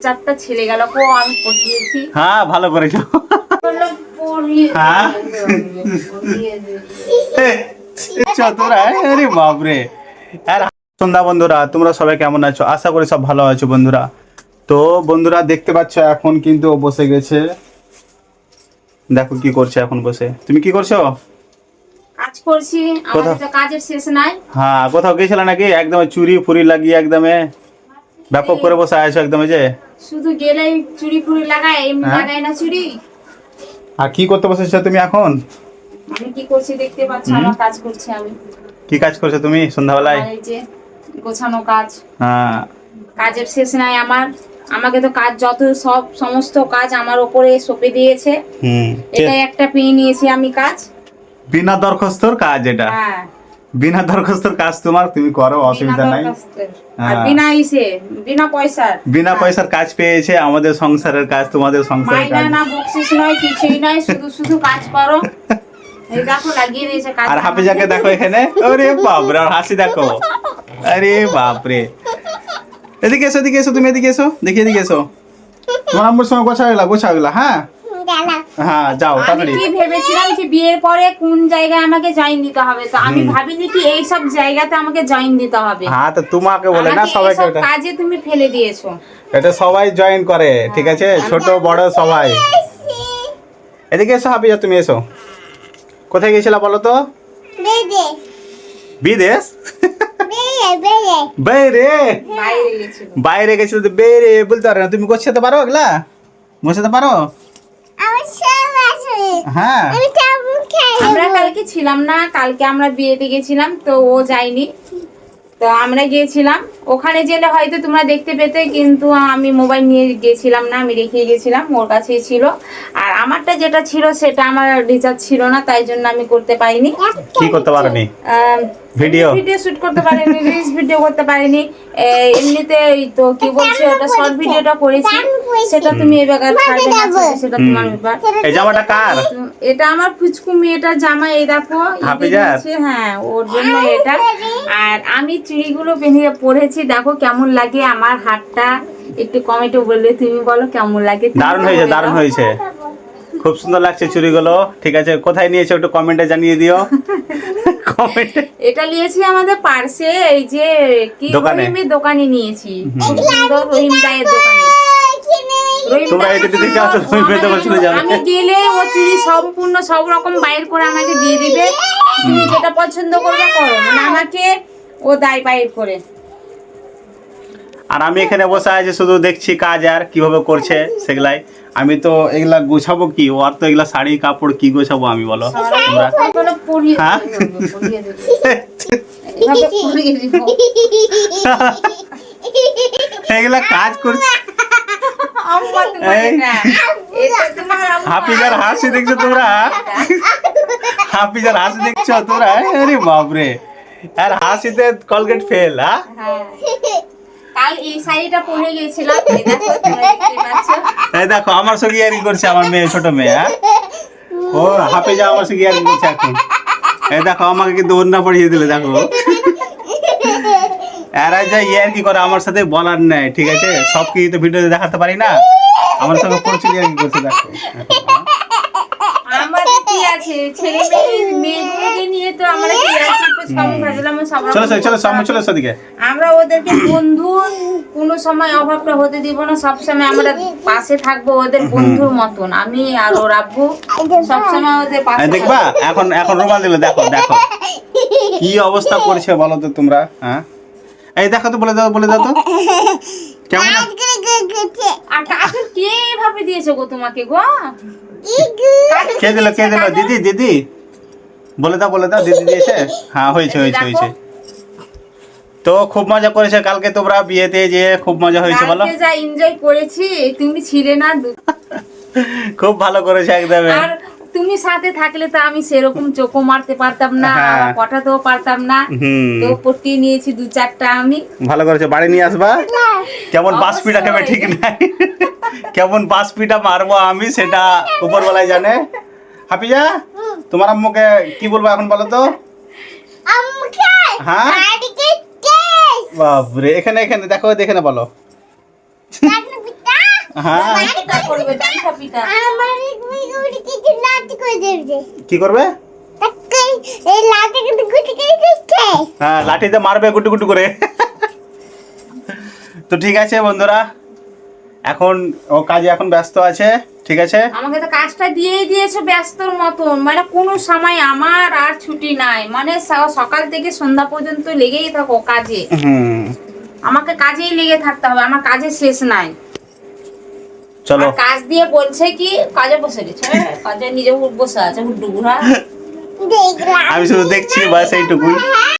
চারটা ছেলে গেল কো আমি পটিয়েছি। হ্যাঁ ভালো করেছো। তোরা আরে বাপরে। আর সন্ধ্যা বন্ধুরা, তোমরা সবাই কেমন আছো? আশা করি সব ভালো আছো বন্ধুরা। তো বন্ধুরা দেখতে পাচ্ছ এখন কিন্তু ও বসে গেছে, দেখো কি করছে এখন বসে। তুমি কি করছো? কাজ করছি, আমাদের তো কাজের শেষ নাই। হ্যাঁ কোথাও গেছিলে নাকি? একদম চুরি ফুরি লাগিয়ে একদমে ব্যাপক করে বসে আছো একদম, যে শুধু গেলেই চুরি ফুরি লাগায়, এমনি লাগায় না চুরি। আর কি করতে বসেছো তুমি এখন? আমি কি করছি দেখতে পাচ্ছ, আমার কাজ করছি আমি। কি কাজ করছো তুমি সন্ধ্যাবেলায়? এই যে গোছানো কাজ। হ্যাঁ কাজের শেষ নাই আমার। আমাকে তো কাজ যত সব সমস্ত কাজ আমার উপরে সঁপে দিয়েছে। এটা একটা পেয়ে নিয়েছি আমি কাজ, বিনা দরখাস্তর কাজ এটা। হ্যাঁ বিনা দরখাস্তর কাজ তোমার, তুমি করো, অসুবিধা নাই। আর বিনা ইসে বিনা পয়সার, বিনা পয়সার কাজ পেয়েছে, আমাদের সংসারের কাজ, তোমাদের সংসারের মাইনা কাজ। না বকশিস নয়, কিছুই নয়, শুধু শুধু কাজ করো। এই দেখো লাগিয়ে দিয়েছে কাজ। আর হাফিজাকে দেখো এখানে, আরে বাপরে, আর হাসি দেখো, আরে বাপরে। এদিকে এসো, এদিকে এসো, তুমি এদিকে এসো, দেখি এদিকে এসো। তোমার আম্মুর সঙ্গে গোছাগুলা, হ্যাঁ হ্যাঁ যাও আমি তাড়াতাড়ি। কি ভেবেছিলাম যে বিয়ের পরে কোন জায়গায় আমাকে জয়েন দিতে হবে, তো আমি ভাবিনি কি এই সব জায়গাতে আমাকে জয়েন দিতে হবে। হ্যাঁ তো তোমাকে বলে না, আমাকে সবাইকে এইসব এটা কাজে তুমি ফেলে দিয়েছো। এটা সবাই জয়েন করে, ঠিক আছে, ছোট বড় সবাই। এদিকে এসো হাফিজা, তুমি এসো। কোথায় গেছিলা বলো তো? বিদেশ? বাইরে? বাইরে গেছিল। বাইরে গেছিল তো বাইরে বলতে পারো না? তুমি গোছাতে পারো এগুলা? গোছাতে পারো? হ্যাঁ আমরা কালকে ছিলাম না, কালকে আমরা বিয়েতে গেছিলাম, তো ও যায়নি, তো আমরা গিয়েছিলাম। ওখানে গেলে হয়তো তোমরা দেখতে পেতে, কিন্তু আমি মোবাইল নিয়ে গেছিলাম না, আমি রেখে গেছিলাম, ওর কাছেই ছিল। আর আমারটা যেটা ছিল সেটা আমার রিচার্জ ছিল না, তাই জন্য আমি করতে পারিনি। কি করতে পারোনি? ভিডিও শুট করতে পারিনি, রিলস ভিডিও করতে পারিনি। এমনিতে ওই তো কি বলছে, ওটা শর্ট ভিডিওটা করেছি, সেটা তুমি এবার ছাড়বে না ছাড়বে সেটা তোমার ব্যাপার। এই জামাটা কার? এটা আমার ফুচকু মেয়েটার জামা, এই দেখো হাফিজার? হ্যাঁ ওর জন্য এটা। আর আমি চুড়িগুলো পেনিয়ে পরেছি, দেখো কেমন লাগে আমার হাতটা, একটু কমেন্টে বললে, তুমি বলো কেমন লাগে। দারুণ হয়েছে, দারুণ হয়েছে, খুব সুন্দর লাগছে চুড়িগুলো। ঠিক আছে, কোথায় নিয়েছো একটু কমেন্টে জানিয়ে দিও। কমেন্টে। এটা নিয়েছি আমাদের পার্সে, এই যে কি দোকানে? রহিমের দোকানে নিয়েছি, খুব সুন্দর, রহিম দায়ের দোকানে। তোমরা এটা দিতে চাও তো তুমি পেতে বলছিলে যাবে। আমি গেলে ও চুড়ি সম্পূর্ণ সব রকম বাইর করে আমাকে দিয়ে দিবে, তুমি যেটা পছন্দ করবে করো, মানে আমাকে ও দায় বাইর করে। আর আমি এখানে বসে আছি শুধু দেখছি কাজ আর কিভাবে করছে সেগুলাই। আমি তো এগুলা গোছাবো কি, ও আর তো এগুলা শাড়ি কাপড় কি গোছাবো আমি, বলো তোমরা? হ্যাঁ? এগুলা কাজ করছে। হাফিজার হাসি দেখছো তোমরা? হাফিজার হাসি দেখছো তোমরা? আরে বাপরে, আর হাসিতে কলগেট ফেল। হ্যাঁ কাল এই শাড়িটা পরে গেছিলাম, এই দেখো তোমরা দেখতে পাচ্ছ। এই দেখো আমার সঙ্গে ইয়ারিং করছে আমার মেয়ে, ছোট মেয়ে। হ্যাঁ ও হাফিজা আমার সঙ্গে ইয়ারিং করছে এখন। এই দেখো আমাকে কিন্তু ওড়না পরিয়ে দিলে, দেখো এরা যা ইয়ার কি করে আমার সাথে বলার নেই, ঠিক আছে, সব কি তো ভিডিওতে দেখাতে পারি না। আমার সঙ্গে প্রচুর ইয়ার কি করছে, দেখো। আমার কি আছে, ছেলে মেয়েগুলোকে নিয়ে তো আমরা কি আছে, সব ভাজলাম সব। চলো চলো সামনে চলো ওদিকে। আমরা ওদেরকে বন্ধু, কোনো সময় অভাবটা হতে দিব না, সব সময় আমরা পাশে থাকবো ওদের বন্ধুর মতন। আমি আর ওর আব্বু সব সময় ওদের পাশে দেখবা এখন এখন রুমাল দিলে, দেখো দেখো কি অবস্থা করছে বলো তো তোমরা। হ্যাঁ এই দেখো তো, বলে দাও তো কেমন। আর কাজল কে ভাবে দিয়েছে গো তোমাকে গো? কে দিল দিদি? দিদি বলে দাও দিদি দিয়েছে। হ্যাঁ হয়েছে হয়েছে হয়েছে। তো খুব মজা করেছে কালকে তোমরা বিয়েতে, যে খুব মজা হয়েছে বলো। কালকে যা এনজয় করেছি, তুমি ছিলে না। খুব ভালো করেছে একদম। আর তুমি সাথে থাকলে তো আমি সেরকম চোখও মারতে পারতাম না, পটাতেও পারতাম না, তো পটিয়ে নিয়েছি 2-4টা আমি। ভালো করেছে, বাড়ি নিয়ে আসবা। কেমন বাসপিটা খাবে ঠিক নাই, কেমন বাসপিটা মারবো আমি সেটা উপরবেলায় জানে। হাফিজা তোমার আম্মুকে কি বলবো এখন বলো তো? হ্যাঁ বাপরে, এখানে এখানে দেখো, এখানে বলো। হ্যাঁ পিঠা করবে, ডান্সা পিঠা। আমার কিছু লাঠি করে দেবে। কি করবে? এই লাঠি কিন্তু গুটি করে দিচ্ছে। হ্যাঁ লাঠিতে মারবে গুটু গুটু করে। তো ঠিক আছে বন্ধুরা, এখন ও কাজে এখন ব্যস্ত আছে, ঠিক আছে। আমাকে তো কাজটা দিয়েই দিয়েছে ব্যস্তর মতন, মানে কোনো সময় আমার আর ছুটি নাই, মানে সকাল থেকে সন্ধ্যা পর্যন্ত লেগেই থাকো কাজে। হুম আমাকে কাজেই লেগে থাকতে হবে, আমার কাজের শেষ নাই। চলো আর কাজ দিয়ে বলছে কি কাজে বসে গেছে, কাজে নিজে বসে আছে হুড্ডু বুড়া। দেখলাম আমি শুধু দেখছি বাস এইটুকুই।